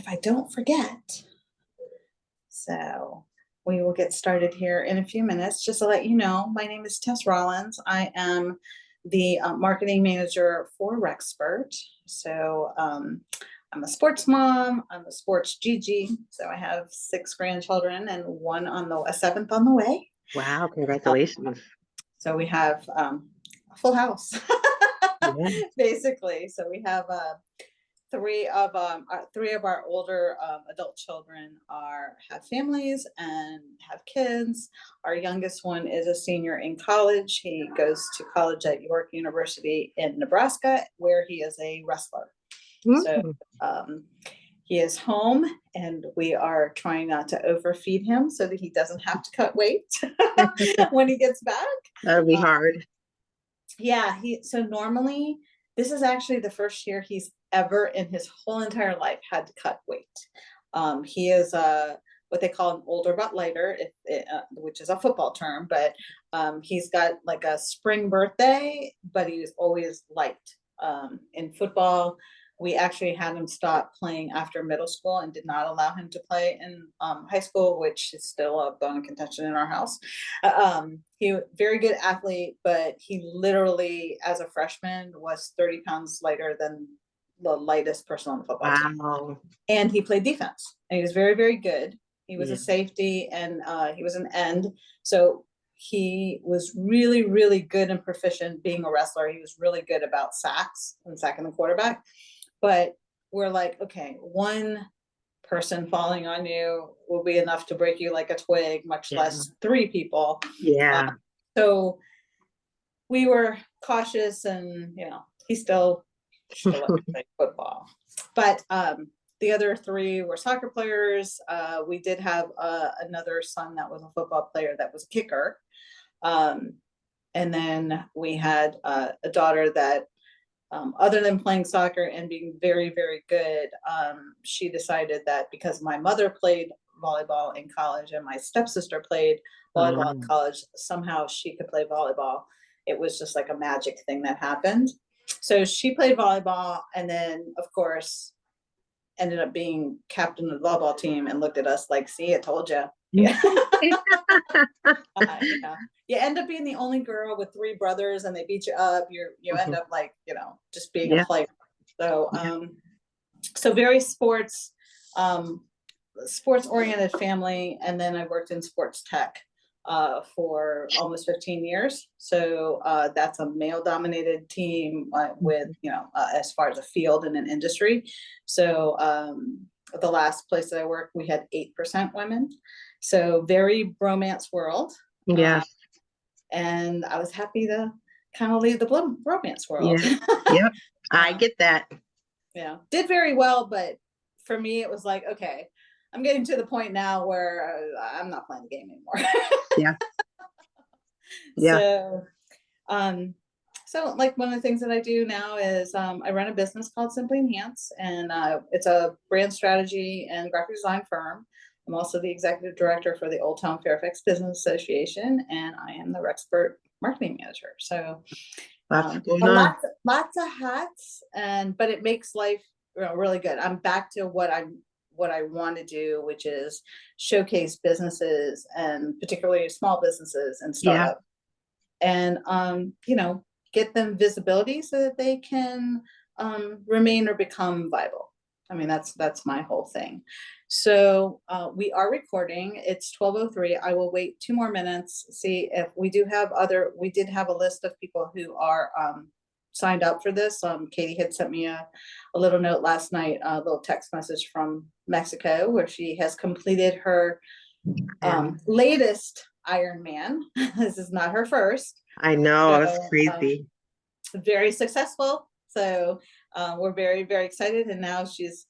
if I don't forget, so we will get started here in a few minutes. Just to let you know, my name is Tess Rollins. I am the marketing manager for Rexpert. So I'm a sports mom. I'm a sports Gigi. So I have 6 grandchildren and a 7th on the way. Wow, congratulations. So we have a full house, Yeah. basically. So we have 3 of our older adult children have families and have kids. Our youngest one is a senior in college. He goes to college at York University in Nebraska, where he is a wrestler. So he is home, and we are trying not to overfeed him so that he doesn't have to cut weight when he gets back. That'll be hard. Yeah, so normally this is actually the first year he's ever in his whole entire life had to cut weight. He is what they call an older but lighter, which is a football term, but he's got like a spring birthday, but he was always light. In football, we actually had him stop playing after middle school and did not allow him to play in high school, which is still a bone of contention in our house. He was a very good athlete, but he literally, as a freshman, was 30 pounds lighter than the lightest person on the football team. And he played defense, and he was very, very good. He was a safety, and he was an end. So he was really, really good and proficient being a wrestler. He was really good about sacks and sacking the quarterback. But we're like, okay, one person falling on you will be enough to break you like a twig, much less 3 people. Yeah. So we were cautious, and he still played football. But the other 3 were soccer players. We did have another son that was a football player that was a kicker. And then we had a daughter that, other than playing soccer and being very, very good, she decided that because my mother played volleyball in college and my stepsister played volleyball in college, somehow she could play volleyball. It was just like a magic thing that happened. So she played volleyball, and then, of course, ended up being captain of the volleyball team and looked at us like, see, I told you. Yeah. You end up being the only girl with 3 brothers, and they beat you up. You end up like, just being a player. So so very sports oriented family. And then I worked in sports tech for almost 15 years. So that's a male dominated team with, as far as a field and an industry. So the last place that I worked, we had 8% women. So very bromance world. Yes. And I was happy to kind of leave the romance world. Yep. I get that. Yeah. Did very well, but for me, it was like, okay, I'm getting to the point now where I'm not playing the game anymore. Yeah. Yeah. So like one of the things that I do now is I run a business called Simply Enhance, and it's a brand strategy and graphic design firm. I'm also the executive director for the Old Town Fairfax Business Association, and I am the Rexpert marketing manager. So lots of hats, but it makes life really good. I'm back to what I want to do, which is showcase businesses, and particularly small businesses and startups, and get them visibility so that they can remain or become viable. I mean, that's my whole thing. So we are recording. It's 12:03. I will wait 2 more minutes, see if we did have a list of people who are signed up for this. Katie had sent me a little note last night, a little text message from Mexico, where she has completed her latest Ironman. This is not her first. I know, it's crazy. Very successful. So we're very, very excited. And now she's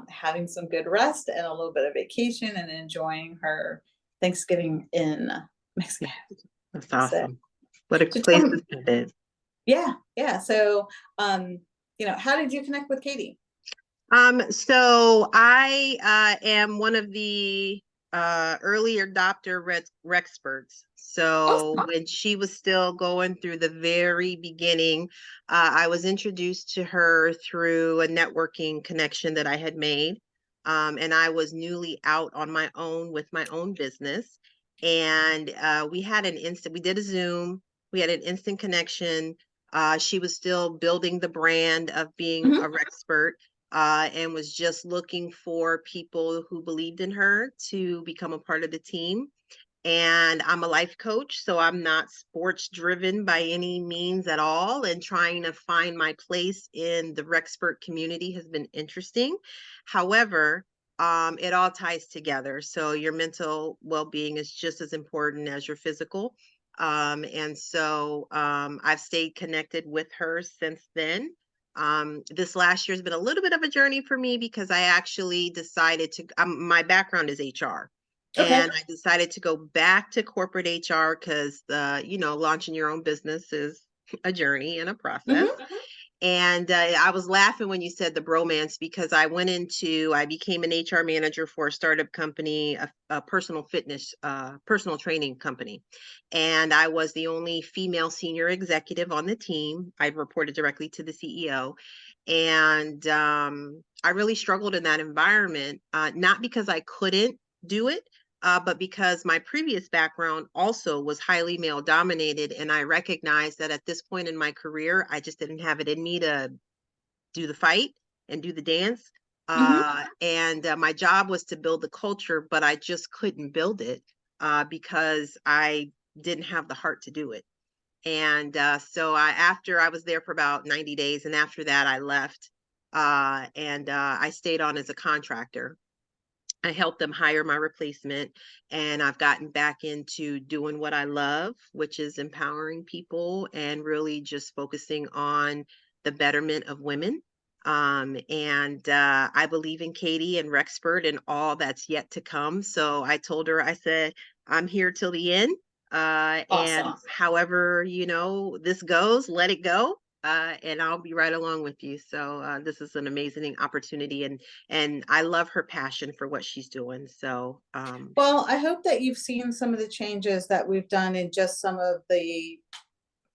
having some good rest and a little bit of vacation and enjoying her Thanksgiving in Mexico. That's awesome. What a place to spend it. Yeah. So, how did you connect with Katie? So I am one of the early adopter Rexperts. So when she was still going through the very beginning, I was introduced to her through a networking connection that I had made. And I was newly out on my own with my own business. And we did a Zoom, we had an instant connection. She was still building the brand of being a Mhm. Rexpert, and was just looking for people who believed in her to become a part of the team. And I'm a life coach, so I'm not sports driven by any means at all. And trying to find my place in the Rexpert community has been interesting. However, it all ties together. So your mental well-being is just as important as your physical. I've stayed connected with her since then. This last year has been a little bit of a journey for me because I actually decided to, my background is HR. Okay. And I decided to go back to corporate HR because launching your own business is a journey and a process. Mhm. And I was laughing when you said the bromance because I became an HR manager for a startup company, a personal fitness, personal training company. And I was the only female senior executive on the team. I reported directly to the CEO. And I really struggled in that environment, not because I couldn't do it, but because my previous background also was highly male dominated. And I recognized that at this point in my career, I just didn't have it in me to do the fight and do the dance. Mhm. And my job was to build the culture, but I just couldn't build it because I didn't have the heart to do it. And after I was there for about 90 days, and after that, I left, and I stayed on as a contractor. I helped them hire my replacement, and I've gotten back into doing what I love, which is empowering people and really just focusing on the betterment of women. I believe in Katie and Rexpert and all that's yet to come. So I told her, I said, I'm here till the end. And Awesome. however, this goes, let it go. And I'll be right along with you. So this is an amazing opportunity, and I love her passion for what she's doing. So, Well, I hope that you've seen some of the changes that we've done in just some of the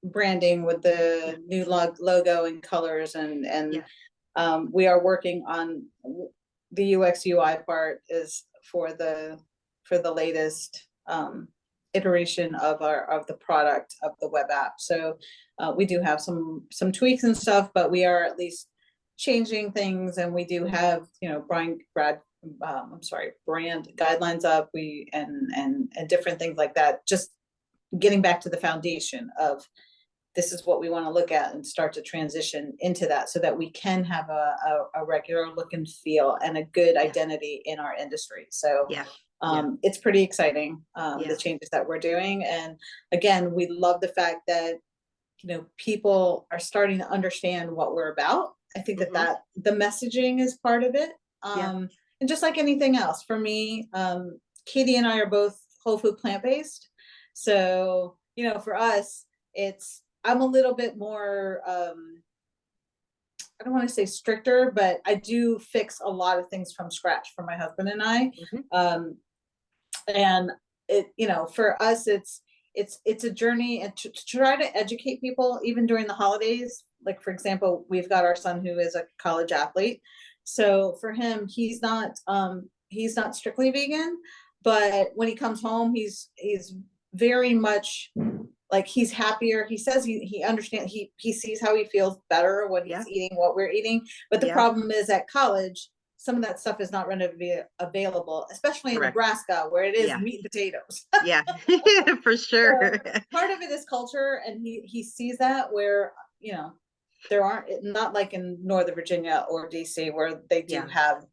branding with yeah, the new logo and colors, and yeah, we are working on the UX UI part is for the latest iteration of the product of the web app. So we do have some tweaks and stuff, but we are at least changing things, and we do have brand guidelines up, we and different things like that, just getting back to the foundation of this is what we want to look at and start to transition into that so that we can have a regular look and feel and a good yeah, identity in our industry. So yeah, yeah, it's pretty exciting, the yeah. changes that we're doing. And again, we love the fact that, people are starting to understand what we're about. I think Hmm. that the messaging is part of it. Yeah. And just like anything else, for me, Katie and I are both whole food plant based. So, for us, I'm a little bit more, I don't want to say stricter, but I do fix a lot of things from scratch for my husband and I. Hmm. Um, and for us, it's a journey, and to try to educate people even during the holidays. Like, for example, we've got our son who is a college athlete, so for him, he's not strictly vegan, but when he comes home, he's very much like, he's happier. He says he understands, he sees how he feels better when Yeah. he's eating what we're eating. But the Yeah. problem is, at college, some of that stuff is not going to be available, especially in Correct. Nebraska, where it is Yeah. meat and potatoes. Yeah. For So sure. part of it is culture, and he sees that, where there aren't, not like in Northern Virginia or DC, where they do Yeah. have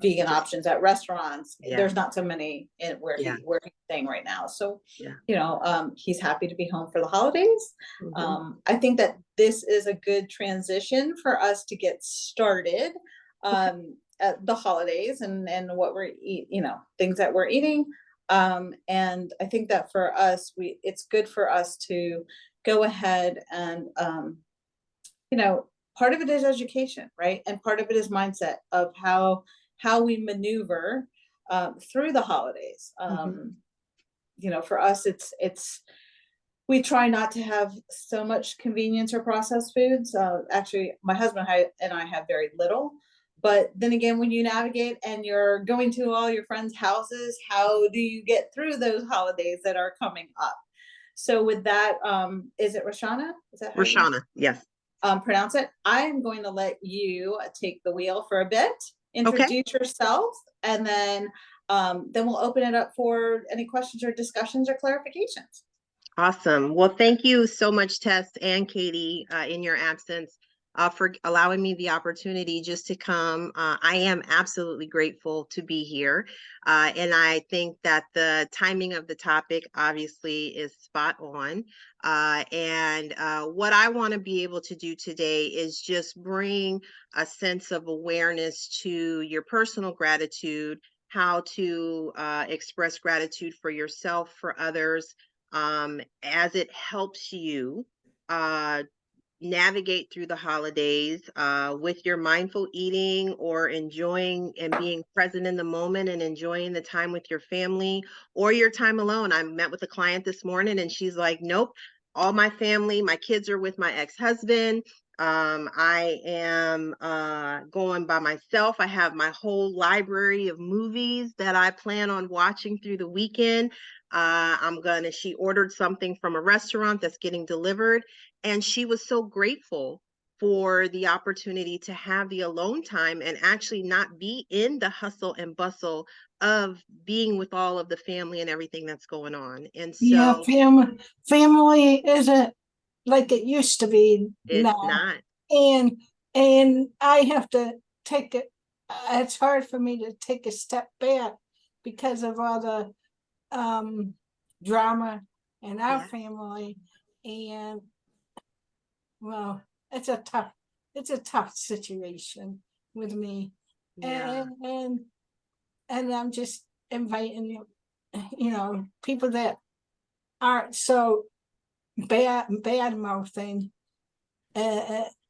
vegan Just, options at restaurants. yeah. There's not so many in Yeah. where he's staying right now. So, Yeah. he's happy to be home for the holidays. Hmm. I think that this is a good transition for us to get started Okay. at the holidays, and what we're things that we're eating. And I think that for us, it's good for us to go ahead and part of it is education, right? And part of it is mindset of how we maneuver through the holidays. Hmm. For us, it's we try not to have so much convenience or processed foods. Actually, my husband and I have very little, But then again, when you navigate and you're going to all your friends' houses, how do you get through those holidays that are coming up? So with that, is it Rashanna? Is that how you Rashanna, yes. pronounce it? I am going to let you take the wheel for a bit, Okay. introduce yourself, and then we'll open it up for any questions or discussions or clarifications. Awesome. Well, thank you so much, Tess and Katie, in your absence, for allowing me the opportunity just to come. I am absolutely grateful to be here. And I think that the timing of the topic obviously is spot on. And what I want to be able to do today is just bring a sense of awareness to your personal gratitude, how to express gratitude for yourself, for others, as it helps you uh, navigate through the holidays with your mindful eating or enjoying and being present in the moment and enjoying the time with your family or your time alone. I met with a client this morning and she's like, nope, all my family, my kids are with my ex-husband. I am going by myself. I have my whole library of movies that I plan on watching through the weekend. She ordered something from a restaurant that's getting delivered. And she was so grateful for the opportunity to have the alone time and actually not be in the hustle and bustle of being with all of the family and everything that's going on. And Yeah, so family isn't like it used to be it's now. not, And I have to take it. It's hard for me to take a step back because of all the drama in our yeah, family. And well, it's a tough situation with me. yeah, And I'm just inviting people that aren't so bad mouthing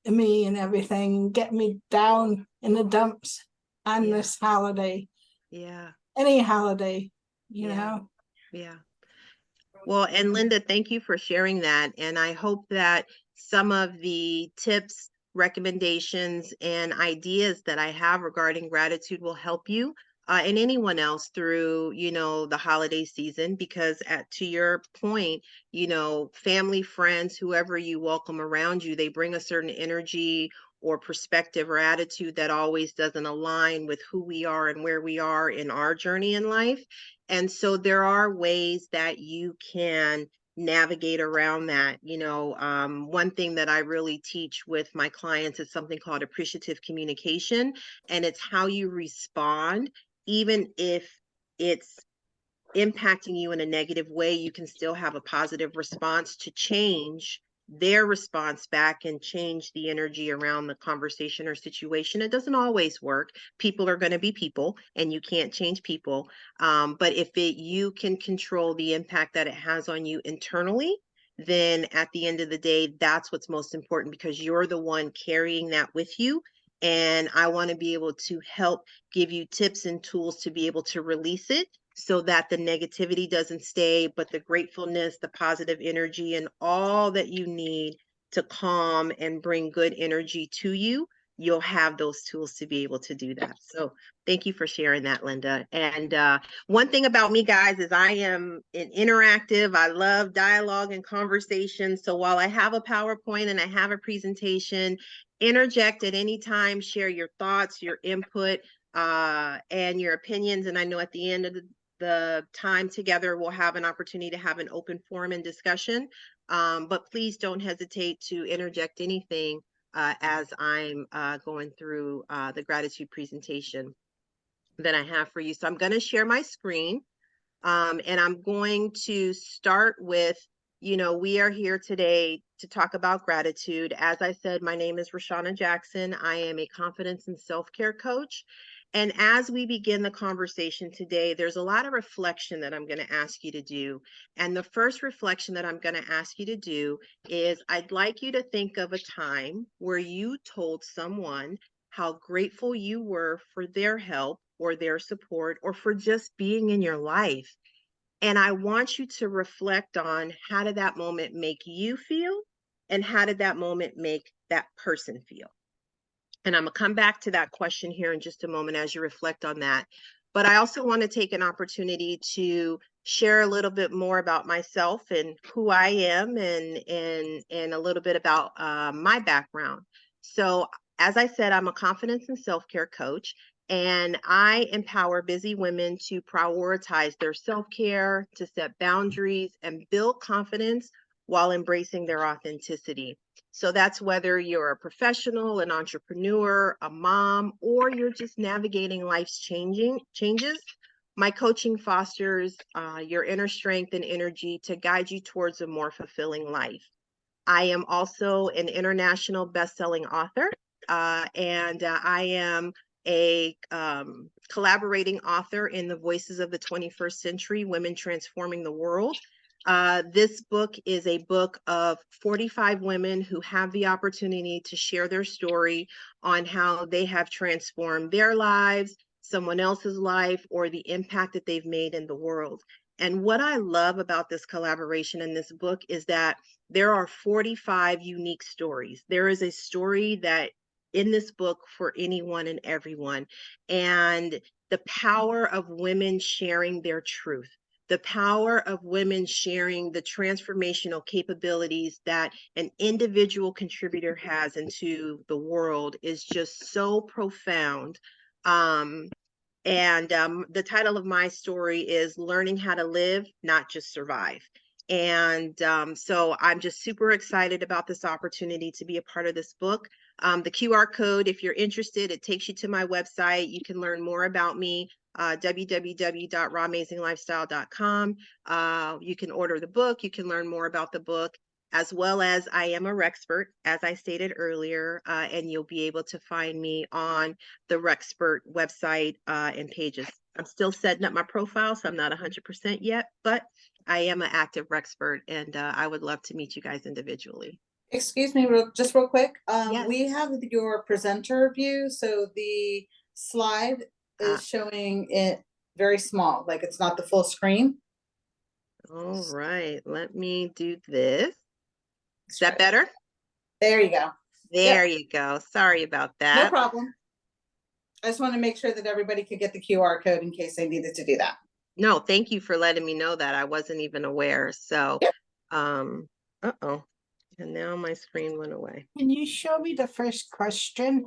me and everything, get me down in the dumps on yeah, this holiday, yeah, any holiday, you yeah, know. yeah. Well, and Linda, thank you for sharing that. And I hope that some of the tips, recommendations, and ideas that I have regarding gratitude will help you and anyone else through, the holiday season. Because to your point, family, friends, whoever you welcome around you, they bring a certain energy or perspective or attitude that always doesn't align with who we are and where we are in our journey in life. And so there are ways that you can navigate around that. One thing that I really teach with my clients is something called appreciative communication, and it's how you respond, even if it's impacting you in a negative way, you can still have a positive response to change their response back and change the energy around the conversation or situation. It doesn't always work. People are going to be people and you can't change people. But if you can control the impact that it has on you internally, then at the end of the day, that's what's most important because you're the one carrying that with you. And I want to be able to help give you tips and tools to be able to release it so that the negativity doesn't stay, but the gratefulness, the positive energy, and all that you need to calm and bring good energy to you, you'll have those tools to be able to do that. So thank you for sharing that, Linda. And one thing about me, guys, is I am an interactive. I love dialogue and conversation. So while I have a PowerPoint and I have a presentation, interject at any time, share your thoughts, your input, and your opinions. And I know at the end of the time together, we'll have an opportunity to have an open forum and discussion. But please don't hesitate to interject anything as I'm going through the gratitude presentation that I have for you. So I'm going to share my screen. And I'm going to start with, we are here today to talk about gratitude. As I said, my name is Rashanna Jackson. I am a confidence and self-care coach. And as we begin the conversation today, there's a lot of reflection that I'm going to ask you to do. And the first reflection that I'm going to ask you to do is I'd like you to think of a time where you told someone how grateful you were for their help or their support or for just being in your life. And I want you to reflect on how did that moment make you feel and how did that moment make that person feel? And I'm gonna come back to that question here in just a moment as you reflect on that. But I also want to take an opportunity to share a little bit more about myself and who I am, and a little bit about my background. So, as I said, I'm a confidence and self-care coach, and I empower busy women to prioritize their self-care, to set boundaries, and build confidence while embracing their authenticity. So that's whether you're a professional, an entrepreneur, a mom, or you're just navigating life's changes. My coaching fosters your inner strength and energy to guide you towards a more fulfilling life. I am also an international best-selling author, and I am a collaborating author in the Voices of the 21st Century, Women Transforming the World. This book is a book of 45 women who have the opportunity to share their story on how they have transformed their lives, someone else's life, or the impact that they've made in the world. And what I love about this collaboration in this book is that there are 45 unique stories. There is a story that in this book for anyone and everyone. And the power of women sharing their truth, the power of women sharing the transformational capabilities that an individual contributor has into the world is just so profound. The title of my story is Learning How to Live, Not Just Survive. And so I'm just super excited about this opportunity to be a part of this book. The QR code, if you're interested, it takes you to my website. You can learn more about me, www.rawamazinglifestyle.com. You can order the book. You can learn more about the book, as well as I am a Rexpert, as I stated earlier, and you'll be able to find me on the Rexpert website and pages. I'm still setting up my profile, so I'm not 100% yet, but I am an active Rexpert, and I would love to meet you guys individually. Excuse me, just real quick. Yes. We have your presenter view, so the slide is showing it very small, like it's not the full screen. All right, let me do this. Is that better? There you go. There you go. Sorry about No that. problem. I just want to make sure that everybody could get the QR code in case they needed to do that. No, thank you for letting me know that. I wasn't even aware. So, Yep. uh-oh. And now my screen went away. Can you show me the first question?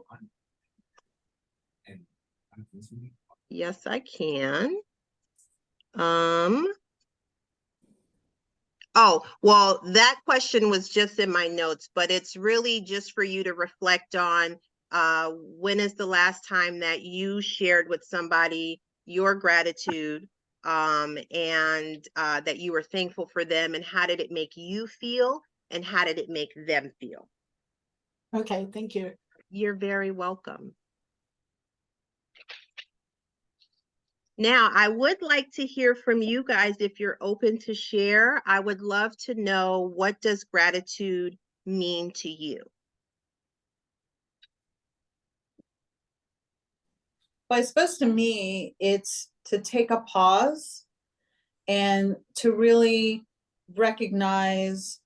Yes, I can. Oh, well, that question was just in my notes, but it's really just for you to reflect on when is the last time that you shared with somebody your gratitude, and that you were thankful for them, and how did it make you feel, and how did it make them feel? Okay, thank you. You're very welcome. Now, I would like to hear from you guys if you're open to share. I would love to know, what does gratitude mean to you? But I suppose to me, it's to take a pause and to really recognize,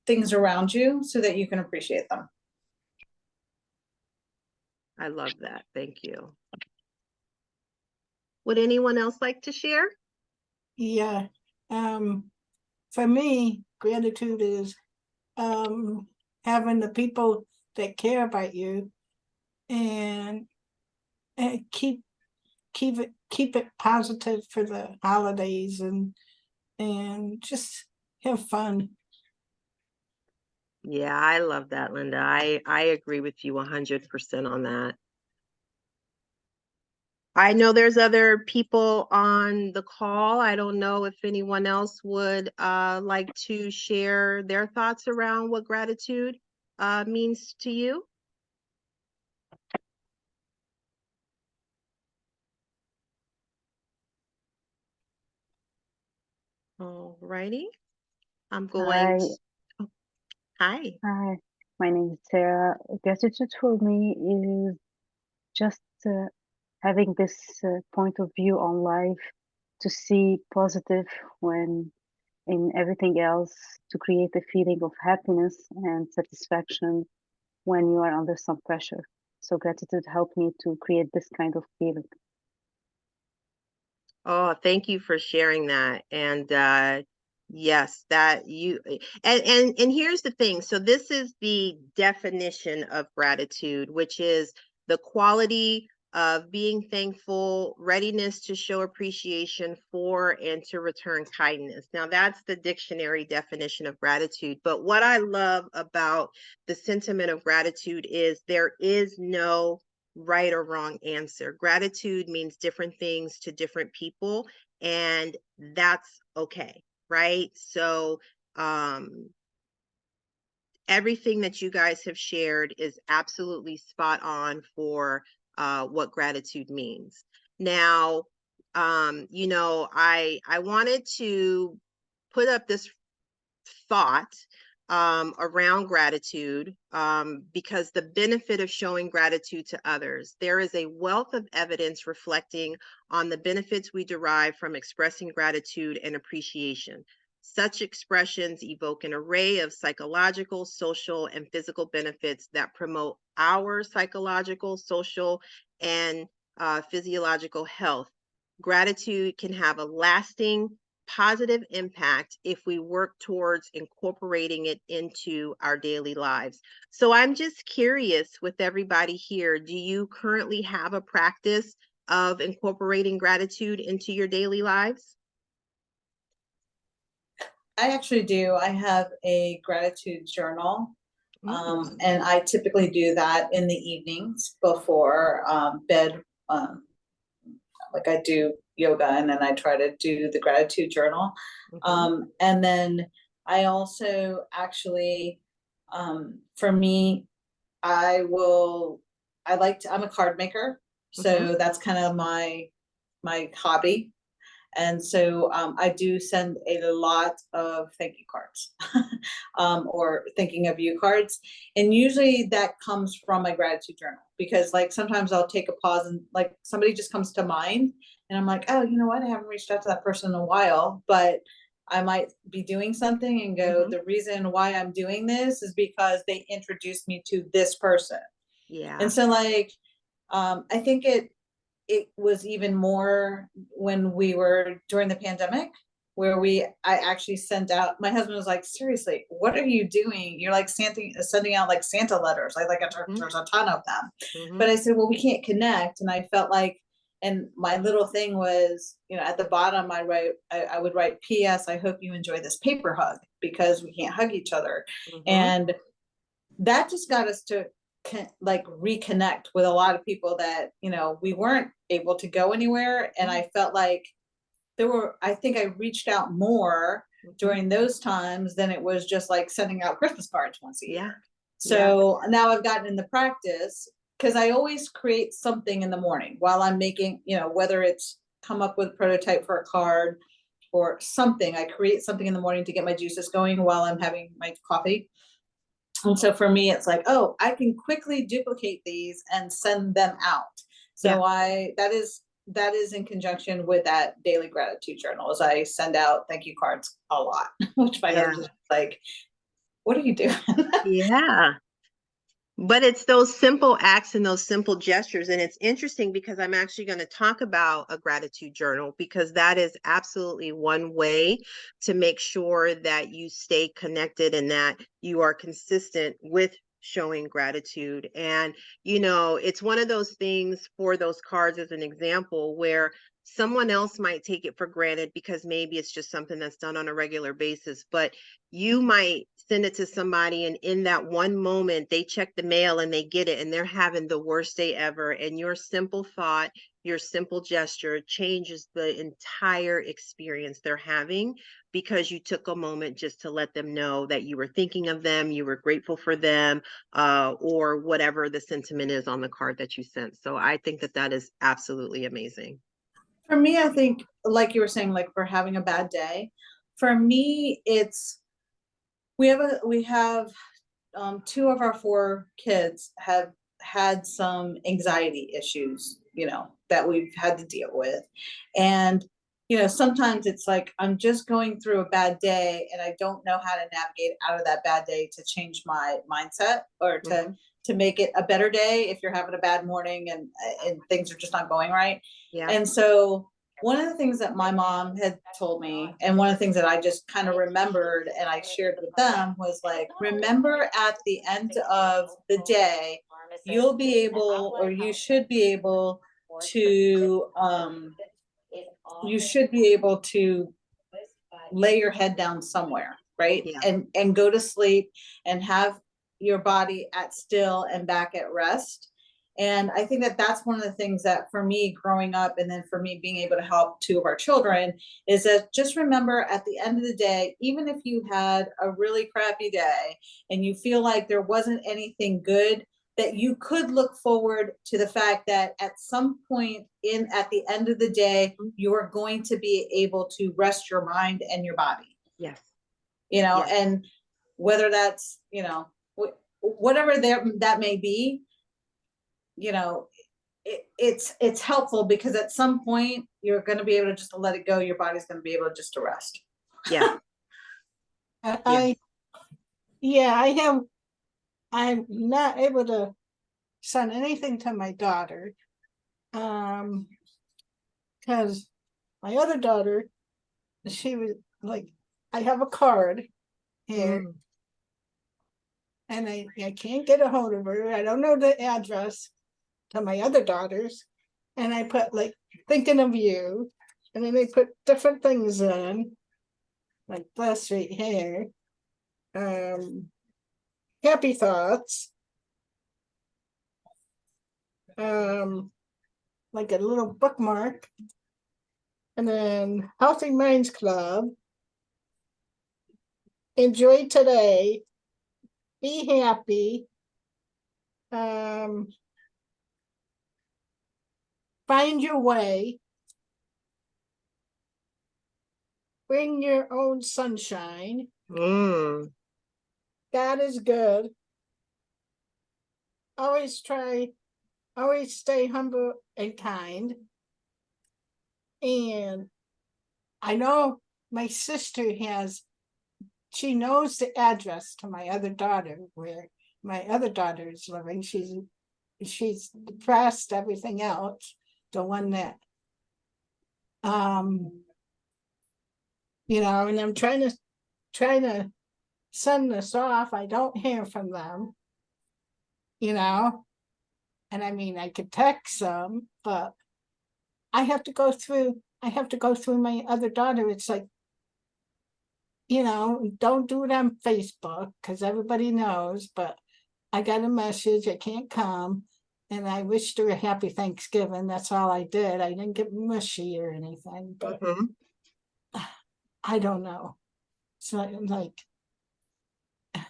things around you so that you can appreciate them. I love that. Thank you. Would anyone else like to share? Yeah. For me, gratitude is having the people that care about you and keep it positive for the holidays and just have fun. Yeah, I love that, Linda. I agree with you 100% on that. I know there's other people on the call. I don't know if anyone else would like to share their thoughts around what gratitude means to you. All righty. I'm going Hi, to, hi. hi. My name is Sarah. Gratitude for me is just having this point of view on life, to see positive when in everything else, to create a feeling of happiness and satisfaction when you are under some pressure. So gratitude helped me to create this kind of feeling. Oh, thank you for sharing that. And yes, that you and here's the thing. So this is the definition of gratitude, which is the quality of being thankful, readiness to show appreciation for and to return kindness. Now that's the dictionary definition of gratitude. But what I love about the sentiment of gratitude is there is no right or wrong answer. Gratitude means different things to different people, and that's okay, right? So everything that you guys have shared is absolutely spot on for what gratitude means. Now, you know, I wanted to put up this thought around gratitude because the benefit of showing gratitude to others. There is a wealth of evidence reflecting on the benefits we derive from expressing gratitude and appreciation. Such expressions evoke an array of psychological, social, and physical benefits that promote our psychological, social, and physiological health. Gratitude can have a lasting positive impact if we work towards incorporating it into our daily lives. So I'm just curious with everybody here, do you currently have a practice of incorporating gratitude into your daily lives? I actually do. I have a gratitude journal. And I typically do that in the evenings before bed. Like I do yoga and then I try to do the gratitude journal. And then I also actually, for me, I'm a card maker. So that's kind of my hobby. And so I do send a lot of thank you cards or thinking of you cards. And usually that comes from my gratitude journal because like sometimes I'll take a pause and like somebody just comes to mind and I'm like, oh, you know what? I haven't reached out to that person in a while, but I might be doing something and go, the reason why I'm doing this is because they introduced me to this person. Yeah. And so like, I think it was even more when we were during the pandemic where I actually sent out, my husband was like, seriously, what are you doing? You're like sending out like Santa letters. There's a ton of them. But I said, well, we can't connect. And I felt like, and my little thing was, you know, at the bottom, I would write PS, I hope you enjoy this paper hug because we can't hug each other. And that just got us to like reconnect with a lot of people that, you know, we weren't able to go anywhere. And I felt like I think I reached out more during those times than it was just like sending out Christmas cards once a year. So now I've gotten in the practice because I always create something in the morning while I'm making, you know, whether it's come up with a prototype for a card or something, I create something in the morning to get my juices going while I'm having my coffee. And so for me, it's like, oh, I can quickly duplicate these and send them out. So that is in conjunction with that daily gratitude journal as I send out thank you cards a lot, which my husband's like, what are you doing? Yeah. But it's those simple acts and those simple gestures. And it's interesting because I'm actually going to talk about a gratitude journal because that is absolutely one way to make sure that you stay connected and that you are consistent with showing gratitude. And, you know, it's one of those things for those cards as an example where someone else might take it for granted because maybe it's just something that's done on a regular basis, but you might send it to somebody and in that one moment they check the mail and they get it and they're having the worst day ever, and your simple thought, your simple gesture changes the entire experience they're having because you took a moment just to let them know that you were thinking of them, you were grateful for them, or whatever the sentiment is on the card that you sent. So I think that that is absolutely amazing. For me, I think like you were saying, like for having a bad day, for me, it's we have two of our four kids have had some anxiety issues, you know, that we've had to deal with. And, you know, sometimes it's like, I'm just going through a bad day and I don't know how to navigate out of that bad day to change my mindset or to to make it a better day if you're having a bad morning and things are just not going right. Yeah. And so one of the things that my mom had told me, and one of the things that I just kind of remembered and I shared with them was like, remember at the end of the day, you'll be able, or you should be able to, lay your head down somewhere, right? Yeah. And go to sleep and have your body at still and back at rest. And I think that that's one of the things that for me growing up, and then for me being able to help two of our children, is that just remember at the end of the day, even if you had a really crappy day and you feel like there wasn't anything good, that you could look forward to the fact that at some point at the end of the day, you are going to be able to rest your mind and your body, Yes. Yes. Yes. And whether that's, whatever that may be, it's helpful because at some point you're going to be able to just let it go. Your body's going to be able just to rest. Yeah. I'm not able to send anything to my daughter. Because my other daughter, she was like, I have a card here. And I can't get a hold of her. I don't know the address to my other daughters. And I put like thinking of you. And then they put different things in, like bless sweet hair, happy thoughts, like a little bookmark, and then Healthy Minds Club, enjoy today, be happy, find your way, bring your own sunshine, God is good, always stay humble and kind. And I know my sister she knows the address to my other daughter, where my other daughter is living. She's depressed, everything else. The one that, and I'm trying to send this off. I don't hear from them, and I mean, I could text them, but I have to go through my other daughter. It's like, don't do it on Facebook because everybody knows, but I got a message, I can't come, and I wished her a happy Thanksgiving. That's all I did. I didn't get mushy or anything, but I don't know. It's like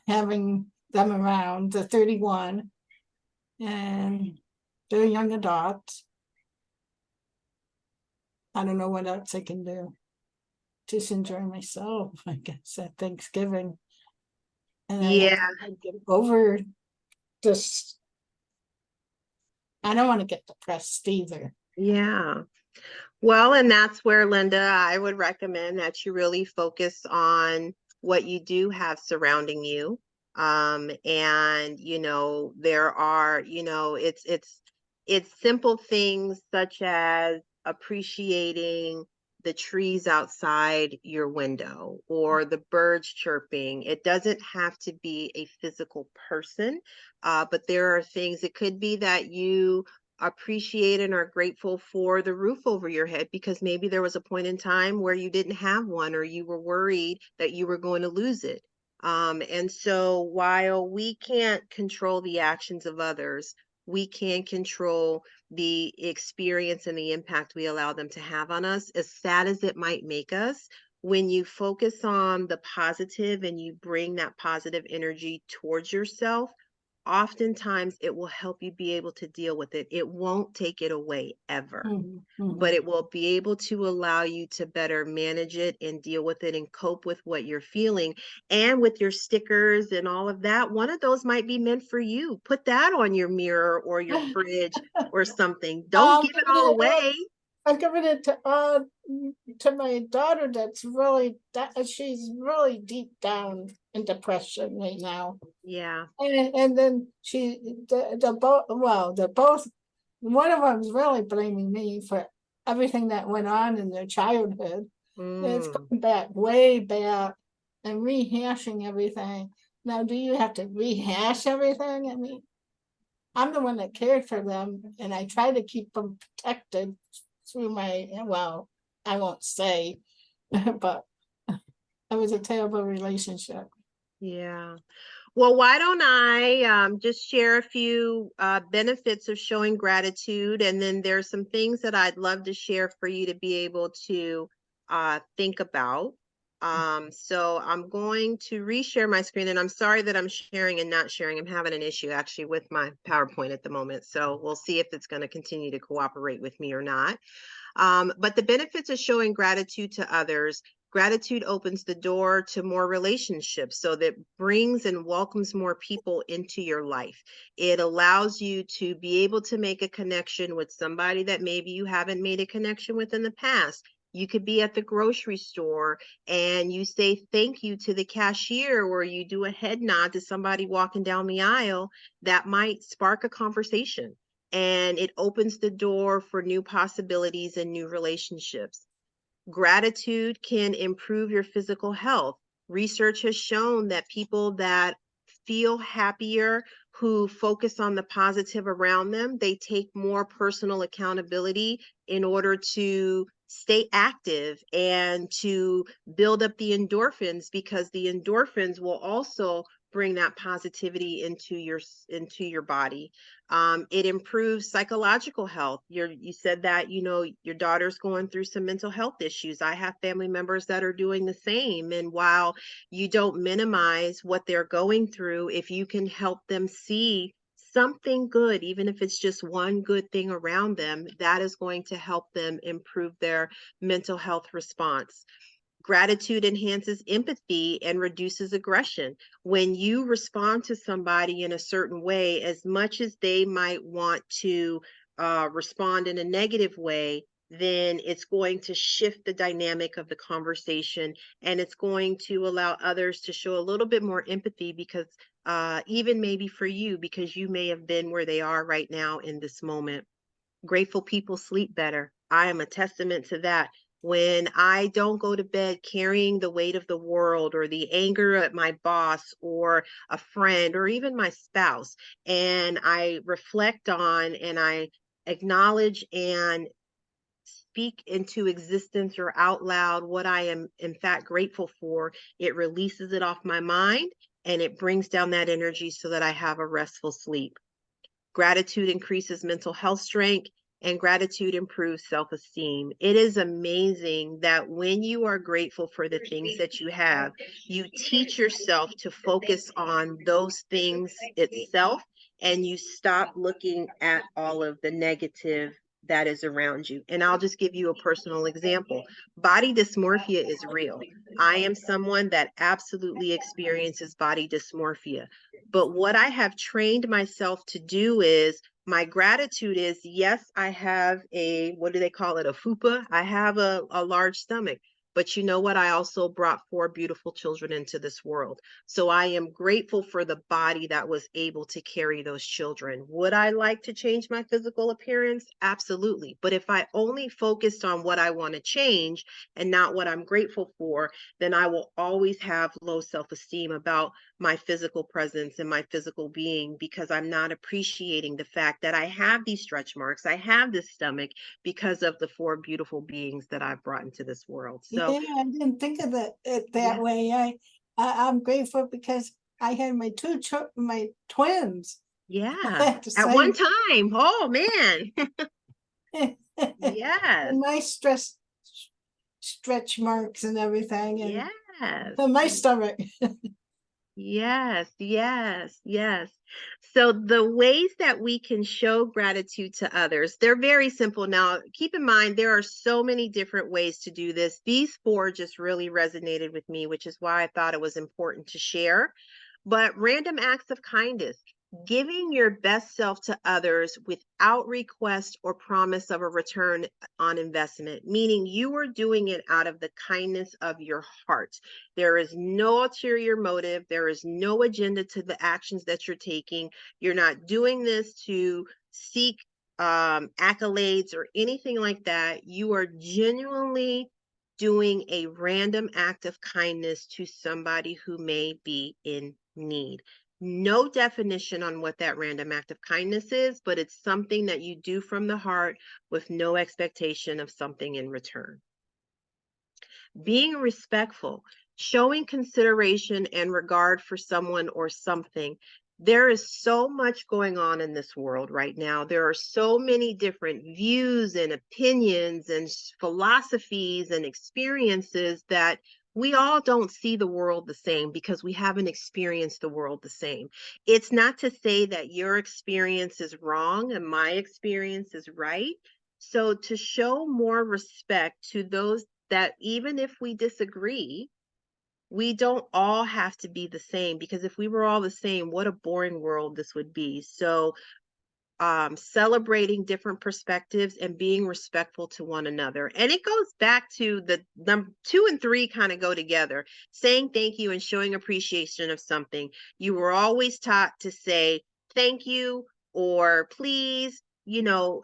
having them around, the 31, and they're young adults. I don't know what else I can do. Just enjoy myself, I guess, at Thanksgiving. And I get over this. I don't want to get depressed either. Yeah. Well, and that's where, Linda, I would recommend that you really focus on what you do have surrounding you. And, there are, it's simple things such as appreciating the trees outside your window or the birds chirping. It doesn't have to be a physical person, but there are things, it could be that you appreciate and are grateful for the roof over your head because maybe there was a point in time where you didn't have one or you were worried that you were going to lose it. And so while we can't control the actions of others, we can control the experience and the impact we allow them to have on us, as sad as it might make us. When you focus on the positive and you bring that positive energy towards yourself, oftentimes it will help you be able to deal with it. It won't take it away ever, but it will be able to allow you to better manage it and deal with it and cope with what you're feeling. And with your stickers and all of that, one of those might be meant for you. Put that on your mirror or your fridge or something. Don't give it all away. I'm giving it to my daughter. She's really deep down in depression right now. Yeah. And then they're both, one of them's really blaming me for everything that went on in their childhood. It's Mm. going back, way back, and rehashing everything. Now, do you have to rehash everything? I mean, I'm the one that cared for them, and I try to keep them protected through my, well, I won't say, but it was a terrible relationship. Yeah. Well, why don't I just share a few benefits of showing gratitude, and then there's some things that I'd love to share for you to be able to think about. So I'm going to reshare my screen, and I'm sorry that I'm sharing and not sharing. I'm having an issue actually with my PowerPoint at the moment, so we'll see if it's going to continue to cooperate with me or not. But the benefits of showing gratitude to others, gratitude opens the door to more relationships. So that brings and welcomes more people into your life. It allows you to be able to make a connection with somebody that maybe you haven't made a connection with in the past. You could be at the grocery store and you say thank you to the cashier, or you do a head nod to somebody walking down the aisle. That might spark a conversation, and it opens the door for new possibilities and new relationships. Gratitude can improve your physical health. Research has shown that people that feel happier, who focus on the positive around them, they take more personal accountability in order to stay active and to build up the endorphins, because the endorphins will also bring that positivity into your body. It improves psychological health. You said that, your daughter's going through some mental health issues. I have family members that are doing the same. And while you don't minimize what they're going through, if you can help them see something good, even if it's just one good thing around them, that is going to help them improve their mental health response. Gratitude enhances empathy and reduces aggression. When you respond to somebody in a certain way, as much as they might want to respond in a negative way, then it's going to shift the dynamic of the conversation, and it's going to allow others to show a little bit more empathy, because even maybe for you, because you may have been where they are right now in this moment. Grateful people sleep better. I am a testament to that. When I don't go to bed carrying the weight of the world, or the anger at my boss or a friend or even my spouse, and I reflect on and I acknowledge and speak into existence or out loud what I am in fact grateful for, it releases it off my mind and it brings down that energy so that I have a restful sleep. Gratitude increases mental health strength, and gratitude improves self-esteem. It is amazing that when you are grateful for the things that you have, you teach yourself to focus on those things itself, and you stop looking at all of the negative that is around you. And I'll just give you a personal example. Body dysmorphia is real. I am someone that absolutely experiences body dysmorphia. But what I have trained myself to do is, my gratitude is, yes, I have what do they call it? A fupa. I have a large stomach. But you know what? I also brought 4 beautiful children into this world. So I am grateful for the body that was able to carry those children. Would I like to change my physical appearance? Absolutely. But if I only focused on what I want to change and not what I'm grateful for, then I will always have low self-esteem about my physical presence and my physical being, because I'm not appreciating the fact that I have these stretch marks, I have this stomach, because of the 4 beautiful beings that I've brought into this world. So Yeah, I didn't think of it that yeah, way. I'm grateful because I had my twins yeah, at the at one same time. Oh man. time. Yes, Nice stretch marks and everything, and yes. on my stomach. Yes, yes, yes. So the ways that we can show gratitude to others, they're very simple. Now, keep in mind, there are so many different ways to do this. These 4 just really resonated with me, which is why I thought it was important to share. But random acts of kindness. Giving your best self to others without request or promise of a return on investment, meaning you are doing it out of the kindness of your heart. There is no ulterior motive. There is no agenda to the actions that you're taking. You're not doing this to seek accolades or anything like that. You are genuinely doing a random act of kindness to somebody who may be in need. No definition on what that random act of kindness is, but it's something that you do from the heart with no expectation of something in return. Being respectful, showing consideration and regard for someone or something. There is so much going on in this world right now. There are so many different views and opinions and philosophies and experiences that we all don't see the world the same because we haven't experienced the world the same. It's not to say that your experience is wrong and my experience is right. So to show more respect to those that even if we disagree, we don't all have to be the same, because if we were all the same, what a boring world this would be. So celebrating different perspectives and being respectful to one another. And it goes back to the number 2 and 3 kind of go together. Saying thank you and showing appreciation of something. You were always taught to say thank you or please,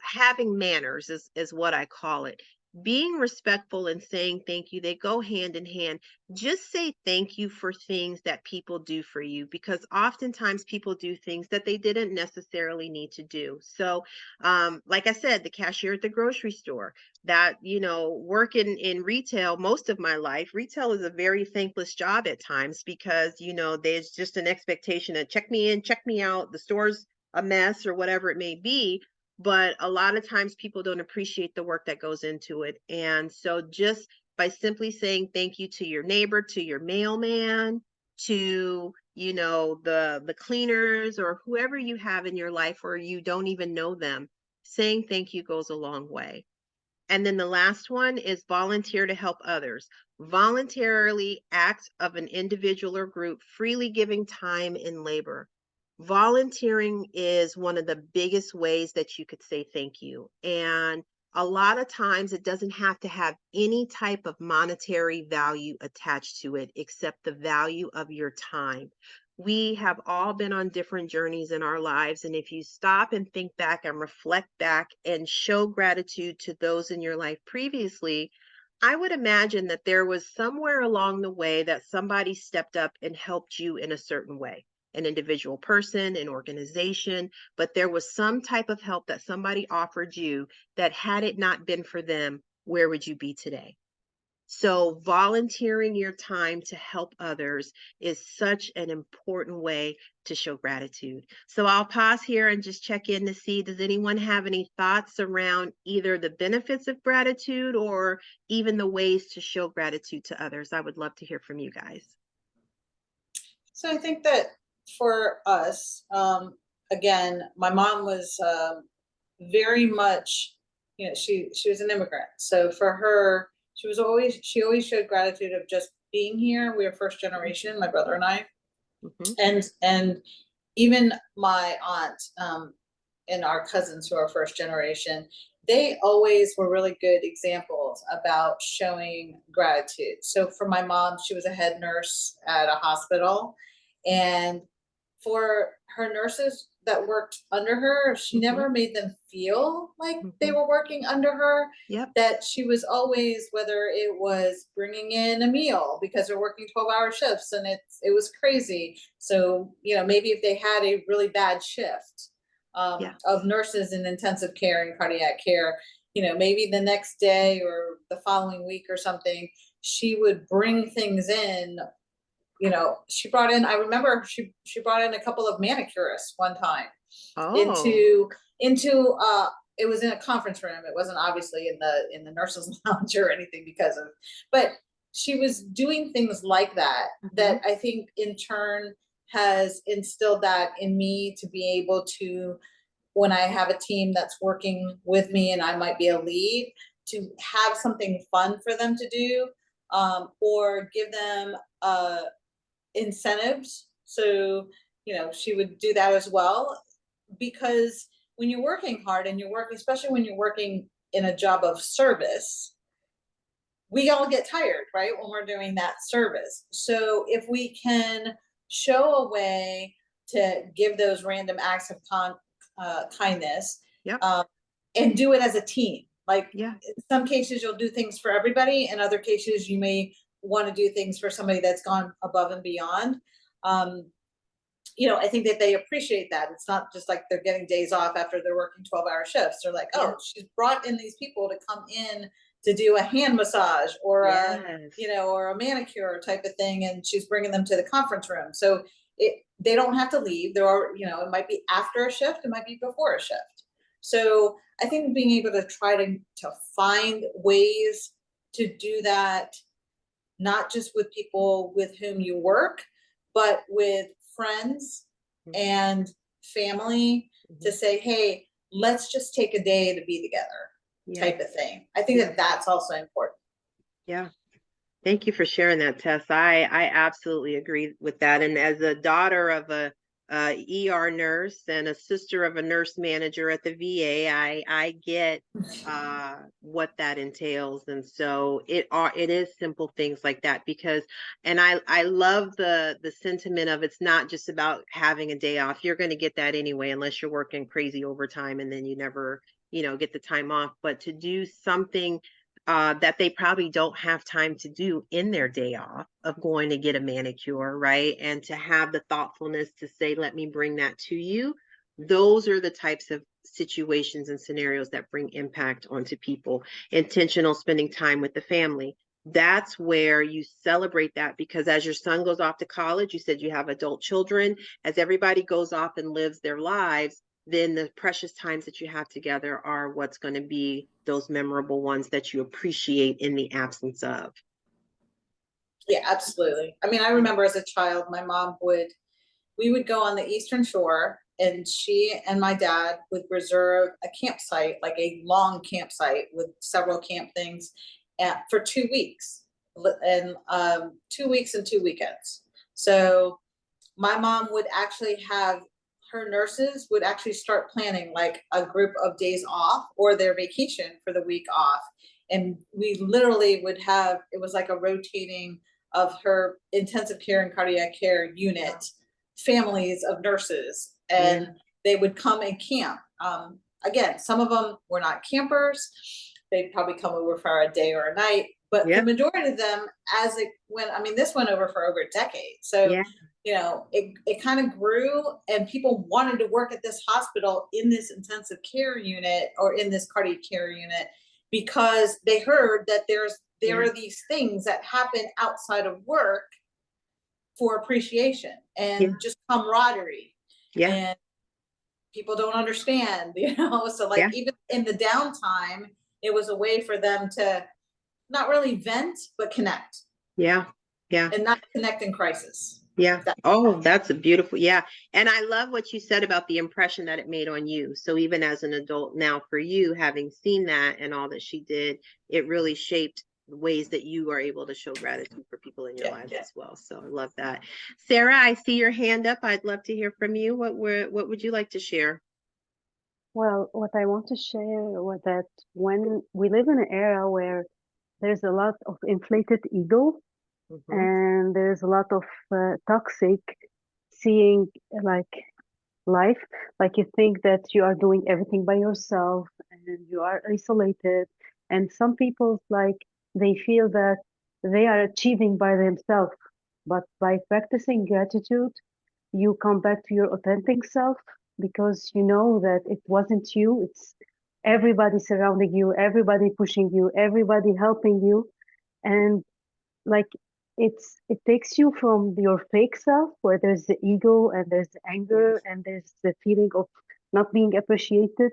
having manners is what I call it. Being respectful and saying thank you, they go hand in hand. Just say thank you for things that people do for you, because oftentimes people do things that they didn't necessarily need to do. So like I said, the cashier at the grocery store, that working in retail most of my life, retail is a very thankless job at times, because there's just an expectation to check me in, check me out, the store's a mess or whatever it may be. But a lot of times people don't appreciate the work that goes into it. And so just by simply saying thank you to your neighbor, to your mailman, to the cleaners, or whoever you have in your life or you don't even know them, saying thank you goes a long way. And then the last one is volunteer to help others. Voluntarily act of an individual or group, freely giving time and labor. Volunteering is one of the biggest ways that you could say thank you. And a lot of times it doesn't have to have any type of monetary value attached to it, except the value of your time. We have all been on different journeys in our lives. And if you stop and think back and reflect back and show gratitude to those in your life previously, I would imagine that there was somewhere along the way that somebody stepped up and helped you in a certain way. An individual person, an organization, but there was some type of help that somebody offered you that, had it not been for them, where would you be today? So volunteering your time to help others is such an important way to show gratitude. So I'll pause here and just check in to see, does anyone have any thoughts around either the benefits of gratitude or even the ways to show gratitude to others? I would love to hear from you guys. So I think that for us, again, my mom was very much, she was an immigrant. So for her, she always showed gratitude of just being here. We were first generation, my brother and I, and even my aunt and our cousins who are first generation, they always were really good examples about showing gratitude. So for my mom, she was a head nurse at a hospital, and for her nurses that worked under her, she never made them feel like they were working under her. Yep. That she was always, whether it was bringing in a meal because they're working 12-hour shifts and it was crazy. So, maybe if they had a really bad shift of nurses in intensive care and cardiac care, maybe the next day or the following week or something, she would bring things in. She brought in, I remember she brought in a couple of manicurists one time into it was in a conference room. It wasn't obviously in the nurses lounge or anything but she was doing things like that, that I think in turn has instilled that in me to be able to, when I have a team that's working with me and I might be a lead, to have something fun for them to do, or give them incentives. So she would do that as well, because when you're working hard and you're working, especially when you're working in a job of service, we all get tired, right? When we're doing that service. So if we can show a way to give those random acts of kindness, Yep. and do it as a team. Like, Yeah. in some cases you'll do things for everybody. In other cases you may want to do things for somebody that's gone above and beyond. I think that they appreciate that. It's not just like they're getting days off after they're working 12-hour shifts. They're like, oh, she's brought in these people to come in to do a hand massage or or a manicure type of thing, and she's bringing them to the conference room. So they don't have to leave. There are, it might be after a shift, it might be before a shift. So I think being able to try to find ways to do that, not just with people with whom you work, but with friends and family, to say, hey, let's just take a day to be together, type of thing. I think that that's also important. Yeah. Thank you for sharing that, Tess. I absolutely agree with that. And as a daughter of a ER nurse and a sister of a nurse manager at the VA, I get what that entails. And so it is simple things like that, because, and I love the sentiment of, it's not just about having a day off. You're going to get that anyway, unless you're working crazy overtime and then you never, get the time off. But to do something that they probably don't have time to do in their day off, of going to get a manicure, right? And to have the thoughtfulness to say, let me bring that to you. Those are the types of situations and scenarios that bring impact onto people. Intentional spending time with the family. That's where you celebrate that, because as your son goes off to college, you said you have adult children, as everybody goes off and lives their lives, then the precious times that you have together are what's going to be those memorable ones that you appreciate in the absence of. Yeah, absolutely. I mean, I remember as a child, my mom we would go on the Eastern Shore, and she and my dad would reserve a campsite, like a long campsite with several camp things, for 2 weeks, and 2 weeks and 2 weekends. So my mom would actually have her nurses would actually start planning like a group of days off or their vacation for the week off. And we literally would have, it was like a rotating of her intensive care and cardiac care unit, families of nurses, and they would come and camp. Again, some of them were not campers. They'd probably come over for a day or a night, but the majority of them, as it went, I mean, this went over for over a decade. So it kind of grew, and people wanted to work at this hospital in this intensive care unit or in this cardiac care unit, because they heard that there are these things that happen outside of work for appreciation and just camaraderie. And people don't understand, so like even in the downtime, it was a way for them to not really vent, but connect. And not connect in crisis. Oh, that's a beautiful. And I love what you said about the impression that it made on you. So even as an adult now, for you, having seen that and all that she did, it really shaped the ways that you are able to show gratitude for people in your lives as well. So I love that. Sarah, I see your hand up. I'd love to hear from you. What would you like to share? Well, what I want to share was that when we live in an era where there's a lot of inflated ego, and there's a lot of toxic seeing like life, like you think that you are doing everything by yourself and you are isolated, and some people like they feel that they are achieving by themselves, but by practicing gratitude you come back to your authentic self, because you know that it wasn't you, it's everybody surrounding you, everybody pushing you, everybody helping you. And like it takes you from your fake self where there's the ego and there's the anger and there's the feeling of not being appreciated,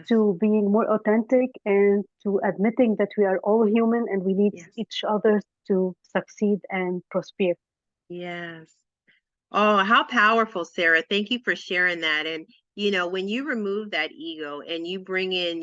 to being more authentic and to admitting that we are all human and we need each other to succeed and prosper. Oh, how powerful, Sarah. Thank you for sharing that. And when you remove that ego and you bring in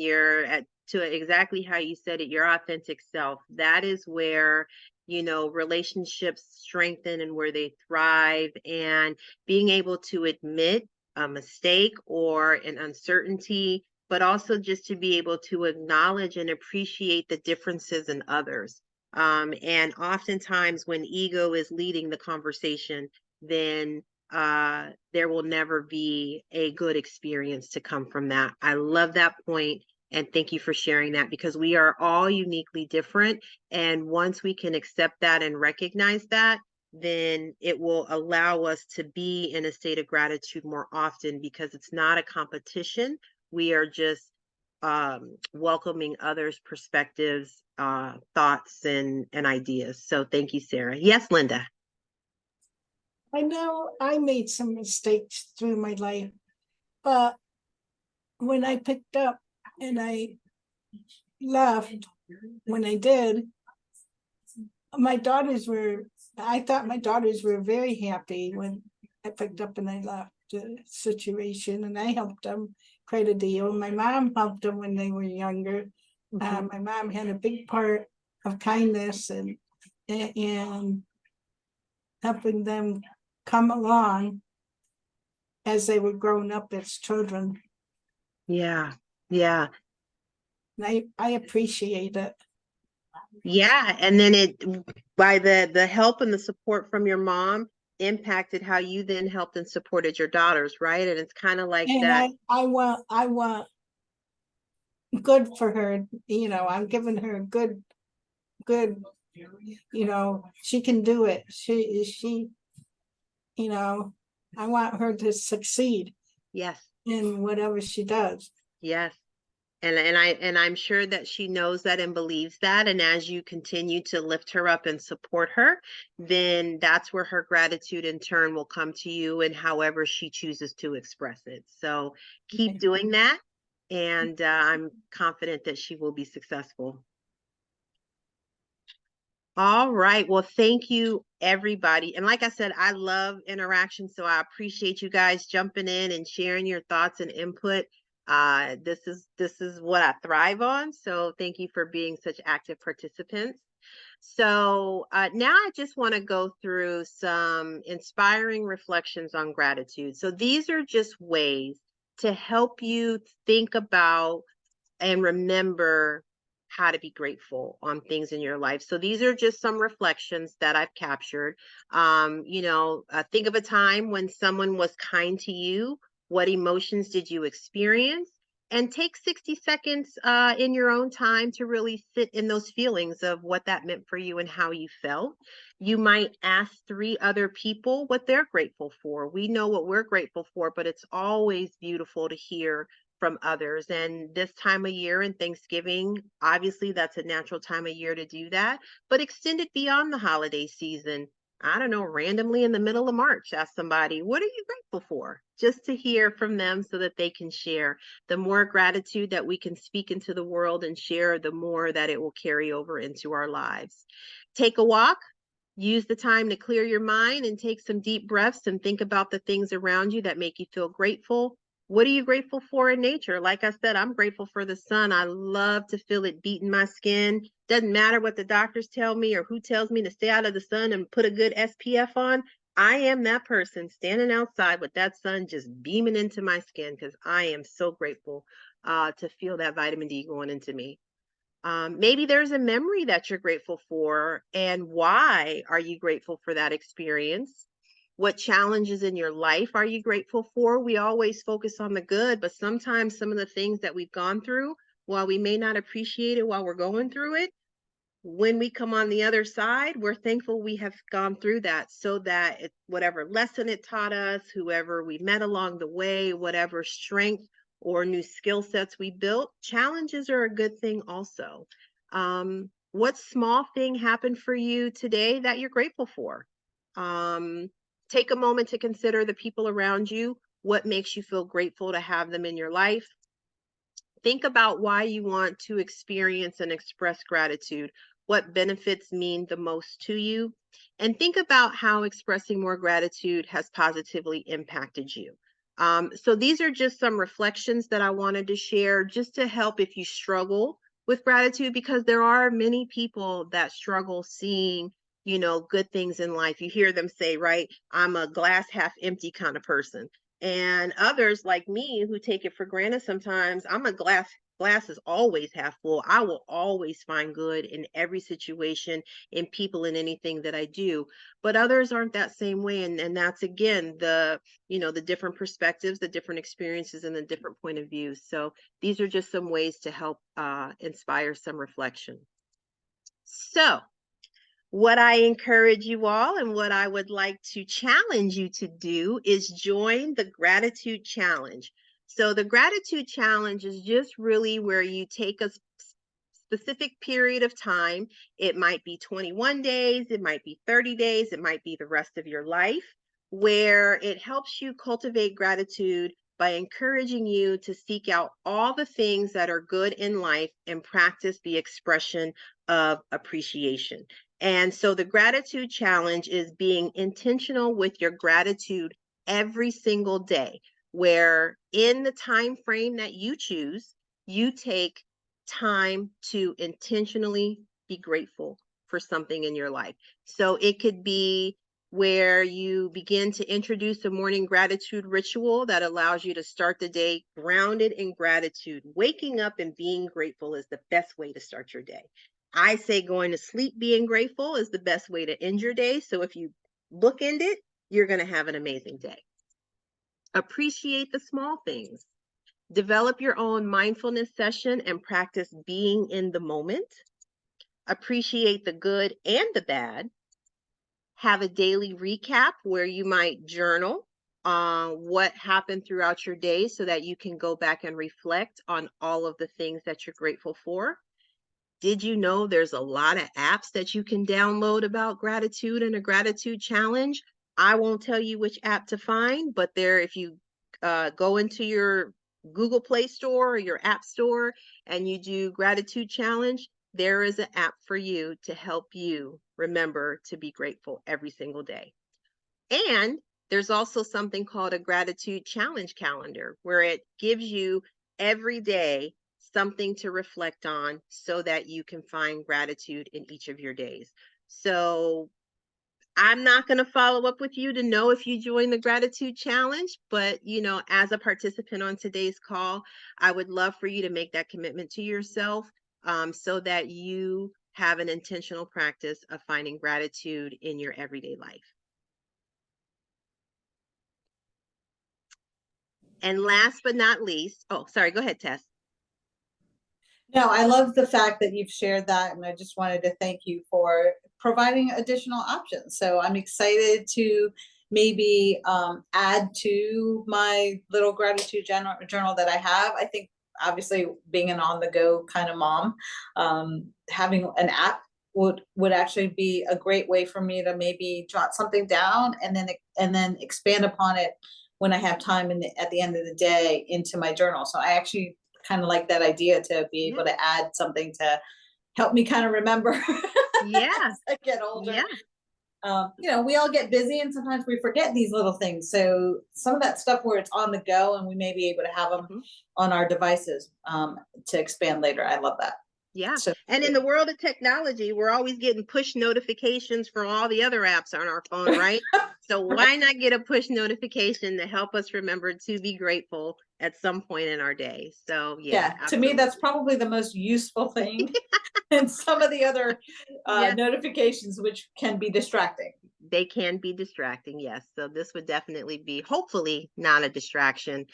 to exactly how you said it, your authentic self. That is where, relationships strengthen and where they thrive. And being able to admit a mistake or an uncertainty, but also just to be able to acknowledge and appreciate the differences in others. And oftentimes when ego is leading the conversation, then there will never be a good experience to come from that. I love that point. And thank you for sharing that, because we are all uniquely different. And once we can accept that and recognize that, then it will allow us to be in a state of gratitude more often, because it's not a competition. We are just welcoming others' perspectives, thoughts, and ideas. So thank you, Sarah. Yes, Linda. I know I made some mistakes through my life, but when I picked up and I left, when I did, I thought my daughters were very happy when I picked up and I left the situation, and I helped them quite a deal. My mom helped them when they were younger. My mom had a big part of kindness and helping them come along as they were growing up as children. Yeah. Yeah. And I appreciate it. Yeah. And then by the help and the support from your mom impacted how you then helped and supported your daughters, right? And it's kind of like And that. I want good for her. I'm giving her good, she can do it. She, I want her to succeed Yes. in whatever she does. Yes. And I'm sure that she knows that and believes that. And as you continue to lift her up and support her, then that's where her gratitude in turn will come to you, and however she chooses to express it. So keep doing that. And I'm confident that she will be successful. All right. Well, thank you, everybody. And like I said, I love interaction. So I appreciate you guys jumping in and sharing your thoughts and input. This is what I thrive on. So thank you for being such active participants. So now I just want to go through some inspiring reflections on gratitude. So these are just ways to help you think about and remember how to be grateful on things in your life. So these are just some reflections that I've captured. Think of a time when someone was kind to you. What emotions did you experience? And take 60 seconds in your own time to really sit in those feelings of what that meant for you and how you felt. You might ask 3 other people what they're grateful for. We know what we're grateful for, but it's always beautiful to hear from others. And this time of year and Thanksgiving, obviously that's a natural time of year to do that, but extend it beyond the holiday season. I don't know, randomly in the middle of March, ask somebody, what are you grateful for? Just to hear from them so that they can share. The more gratitude that we can speak into the world and share, the more that it will carry over into our lives. Take a walk. Use the time to clear your mind and take some deep breaths and think about the things around you that make you feel grateful. What are you grateful for in nature? Like I said, I'm grateful for the sun. I love to feel it beating my skin. Doesn't matter what the doctors tell me or who tells me to stay out of the sun and put a good SPF on. I am that person standing outside with that sun just beaming into my skin, because I am so grateful to feel that vitamin D going into me. Maybe there's a memory that you're grateful for, and why are you grateful for that experience? What challenges in your life are you grateful for? We always focus on the good, but sometimes some of the things that we've gone through, while we may not appreciate it while we're going through it, when we come on the other side, we're thankful we have gone through that, so that whatever lesson it taught us, whoever we met along the way, whatever strength or new skill sets we built, challenges are a good thing also. What small thing happened for you today that you're grateful for? Take a moment to consider the people around you. What makes you feel grateful to have them in your life? Think about why you want to experience and express gratitude. What benefits mean the most to you? And think about how expressing more gratitude has positively impacted you. So these are just some reflections that I wanted to share just to help if you struggle with gratitude, because there are many people that struggle seeing, good things in life. You hear them say, right, I'm a glass half empty kind of person. And others like me who take it for granted sometimes, I'm a glass is always half full. I will always find good in every situation, in people, in anything that I do. But others aren't that same way. And that's again the different perspectives, the different experiences, and the different point of views. So these are just some ways to help inspire some reflection. So what I encourage you all and what I would like to challenge you to do is join the gratitude challenge. So the gratitude challenge is just really where you take a specific period of time. It might be 21 days, it might be 30 days, it might be the rest of your life, where it helps you cultivate gratitude by encouraging you to seek out all the things that are good in life and practice the expression of appreciation. And so the gratitude challenge is being intentional with your gratitude every single day, where in the time frame that you choose, you take time to intentionally be grateful for something in your life. So it could be where you begin to introduce a morning gratitude ritual that allows you to start the day grounded in gratitude. Waking up and being grateful is the best way to start your day. I say going to sleep being grateful is the best way to end your day. So if you bookend it, you're going to have an amazing day. Appreciate the small things. Develop your own mindfulness session and practice being in the moment. Appreciate the good and the bad. Have a daily recap where you might journal what happened throughout your day so that you can go back and reflect on all of the things that you're grateful for. Did you know there's a lot of apps that you can download about gratitude and a gratitude challenge? I won't tell you which app to find, but if you go into your Google Play Store or your App Store and you do gratitude challenge, there is an app for you to help you remember to be grateful every single day. And there's also something called a gratitude challenge calendar, where it gives you every day something to reflect on so that you can find gratitude in each of your days. So I'm not going to follow up with you to know if you join the gratitude challenge, but as a participant on today's call, I would love for you to make that commitment to yourself, so that you have an intentional practice of finding gratitude in your everyday life. And last but not least, oh, sorry, go ahead, Tess. No, I love the fact that you've shared that, and I just wanted to thank you for providing additional options. So I'm excited to maybe add to my little gratitude journal that I have. I think obviously being an on-the-go kind of mom, having an app would actually be a great way for me to maybe jot something down and then expand upon it when I have time at the end of the day into my journal. So I actually kind of like that idea to be able to add something to help me kind of remember Yeah. as I get older. Yeah. We all get busy and sometimes we forget these little things. So some of that stuff where it's on the go and we may be able to have them on our devices to expand later. I love that. Yeah. So, and in the world of technology, we're always getting push notifications from all the other apps on our phone, right? So why not get a push notification to help us remember to be grateful at some point in our day? So yeah, to me, that's probably the most useful thing. And some of the other notifications, which can be distracting. They can be distracting, yes. So this would definitely be, hopefully, not a distraction.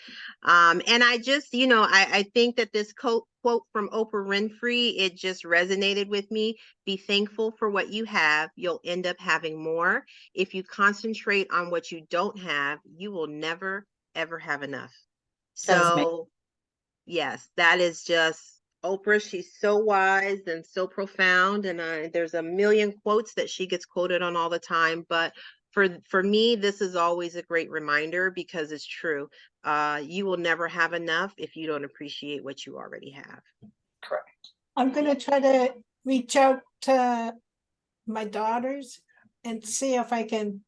And I just, I think that this quote from Oprah Winfrey, it just resonated with me. Be thankful for what you have. You'll end up having more. If you concentrate on what you don't have, you will never, ever have enough. So yes, that is just Oprah. She's so wise and so profound, and there's a million quotes that she gets quoted on all the time. But for me, this is always a great reminder because it's true. You will never have enough if you don't appreciate what you already have. Correct. I'm going to try to reach out to my daughters and see if I can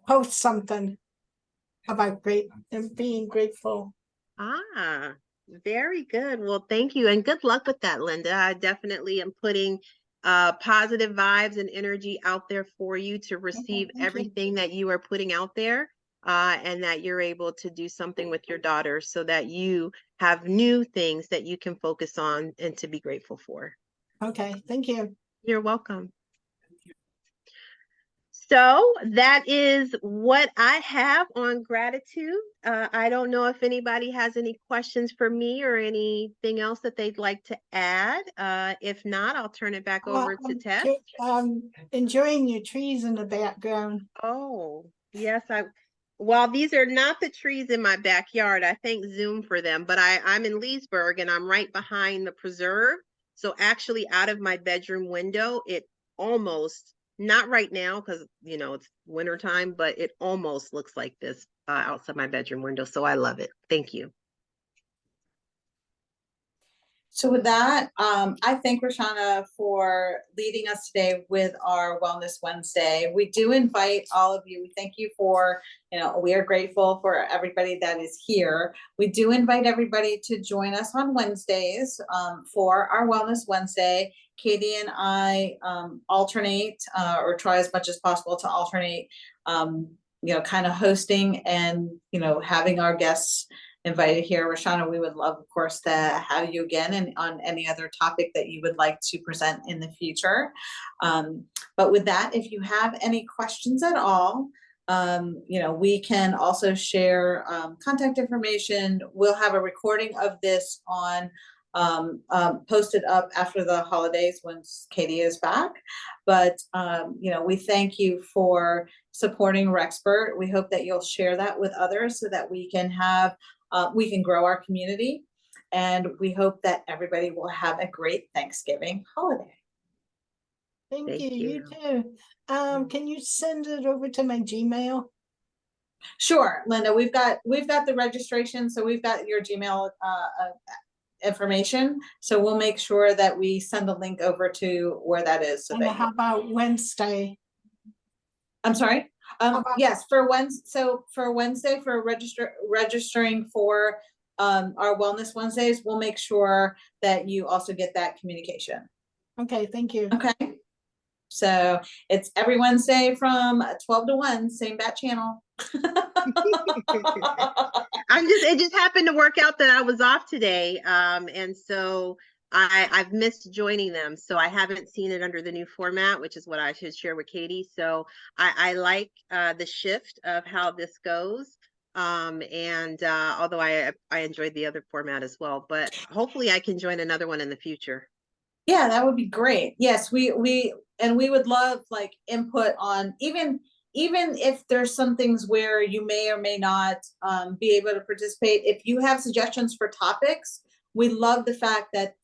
post something about great and being grateful. Ah, very good. Well, thank you. And good luck with that, Linda. I definitely am putting positive vibes and energy out there for you to receive thank you. everything that you are putting out there, and that you're able to do something with your daughter so that you have new things that you can focus on and to be grateful for. Okay, thank you. You're welcome. So that is what I have on gratitude. I don't know if anybody has any questions for me or anything else that they'd like to add. If not, I'll turn it back over to Tess. Enjoying your trees in the background. Oh, yes. While these are not the trees in my backyard, I thank Zoom for them, but I'm in Leesburg and I'm right behind the preserve. So actually out of my bedroom window, it almost, not right now because it's wintertime, but it almost looks like this outside my bedroom window. So I love it. Thank you. So with that, I thank Rashanna for leading us today with our Wellness Wednesday. We do invite all of you. We thank you for, we are grateful for everybody that is here. We do invite everybody to join us on Wednesdays for our Wellness Wednesday. Katie and I alternate or try as much as possible to alternate, kind of hosting and, having our guests invited here. Rashanna, we would love, of course, to have you again and on any other topic that you would like to present in the future. But with that, if you have any questions at all, we can also share contact information. We'll have a recording of this on posted up after the holidays once Katie is back. But we thank you for supporting Rexpert. We hope that you'll share that with others so that we can have we can grow our community, and we hope that everybody will have a great Thanksgiving holiday. Thank you. You too. Can you send it over to my Gmail? Sure, Linda. We've got the registration, so we've got your Gmail information. So we'll make sure that we send the link over to where that is. So and how about Wednesday? I'm sorry. Yes, for Wednesday. So for Wednesday, for registering for our Wellness Wednesdays, we'll make sure that you also get that communication. Okay, thank you. Okay. So it's every Wednesday from 12 to 1, same bat channel. It just happened to work out that I was off today. And so I've missed joining them. So I haven't seen it under the new format, which is what I should share with Katie. So I like the shift of how this goes. Although I enjoyed the other format as well, but hopefully I can join another one in the future. Yeah, that would be great. Yes, we would love input on even if there's some things where you may or may not be able to participate. If you have suggestions for topics, we love the fact that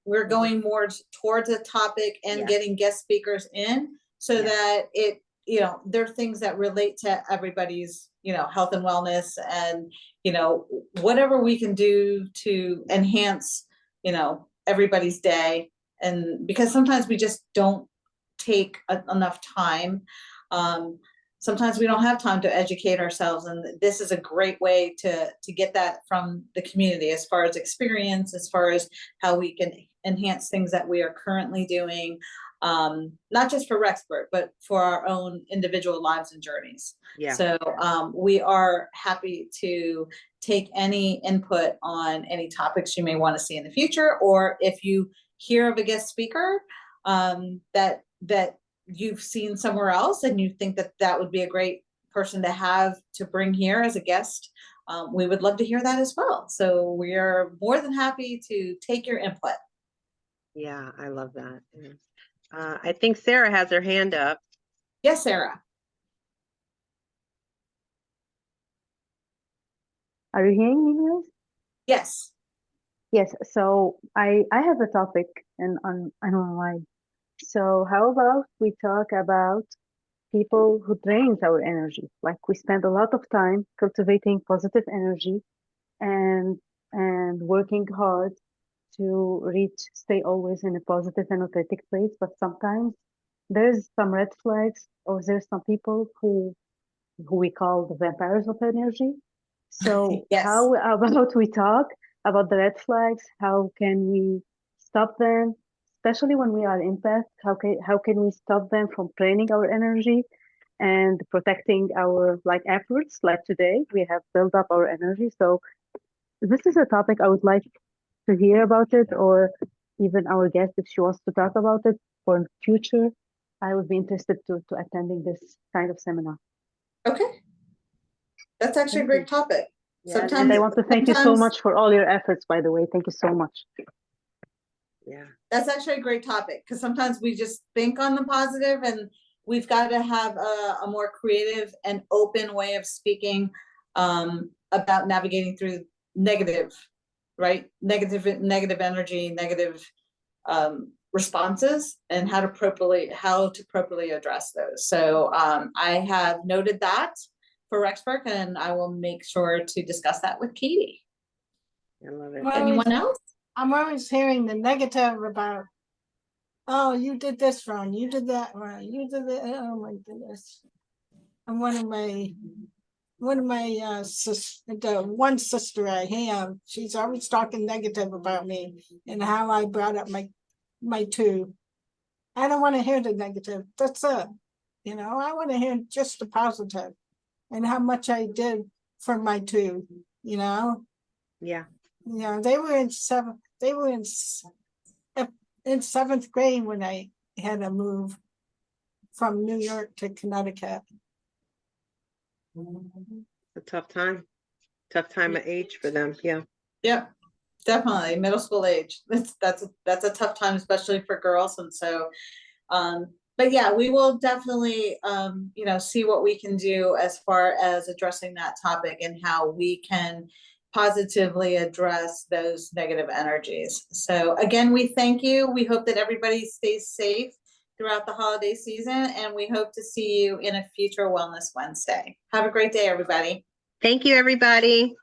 we're going more towards a topic and getting guest speakers in so that it there are things that relate to everybody's health and wellness, and whatever we can do to enhance everybody's day. And because sometimes we just don't take enough time. Sometimes we don't have time to educate ourselves, and this is a great way to get that from the community as far as experience, as far as how we can enhance things that we are currently doing, not just for Rexpert, but for our own individual lives and journeys. Yeah. So we are happy to take any input on any topics you may want to see in the future, or if you hear of a guest speaker that you've seen somewhere else and you think that would be a great person to bring here as a guest, we would love to hear that as well. So we are more than happy to take your input. Yeah, I love that. I think Sarah has her hand up. Yes, Sarah. Are you hearing me, guys? Yes. Yes. So I have a topic on online. So how about we talk about people who drains our energy? Like we spend a lot of time cultivating positive energy and working hard to stay always in a positive, energetic place. But sometimes there's some red flags, or there's some people who who we call the vampires of energy. So Yes. how about we talk about the red flags? How can we stop them? Especially when we are empath, how can we stop them from draining our energy and protecting our like efforts? Like today, we have built up our energy. So this is a topic I would like to hear about it, or even our guest if she wants to talk about it for in future. I would be interested to attending this kind of seminar. Okay, that's actually a Thank you. great topic. Yeah, And Sometimes, I want to thank you so sometimes much for all your efforts, by the way. Thank you so much. yeah. that's actually a great topic, because sometimes we just think on the positive, and we've got to have a more creative and open way of speaking about navigating through negative, right? Negative energy, negative responses, and how to properly address those. So I have noted that for Rexburg, and I will make sure to discuss that with Katie. I love it. Well, Anyone else? I'm always hearing the negative about, oh, you did this wrong, you did that wrong, you did that. Oh my goodness. And one of my the one sister I have, she's always talking negative about me and how I brought up my two. I don't want to hear the negative. That's it. You know, I want to hear just the positive and how much I did for my two, you know. Yeah. You know, they were in seventh grade when I had to move from New York to Connecticut. A tough time. Tough time of age for them. Yeah. Yep, definitely middle school age. That's a tough time, especially for girls. And so, but yeah, we will definitely, see what we can do as far as addressing that topic and how we can positively address those negative energies. So again, we thank you. We hope that everybody stays safe throughout the holiday season, and we hope to see you in a future Wellness Wednesday. Have a great day, everybody. Thank you, everybody.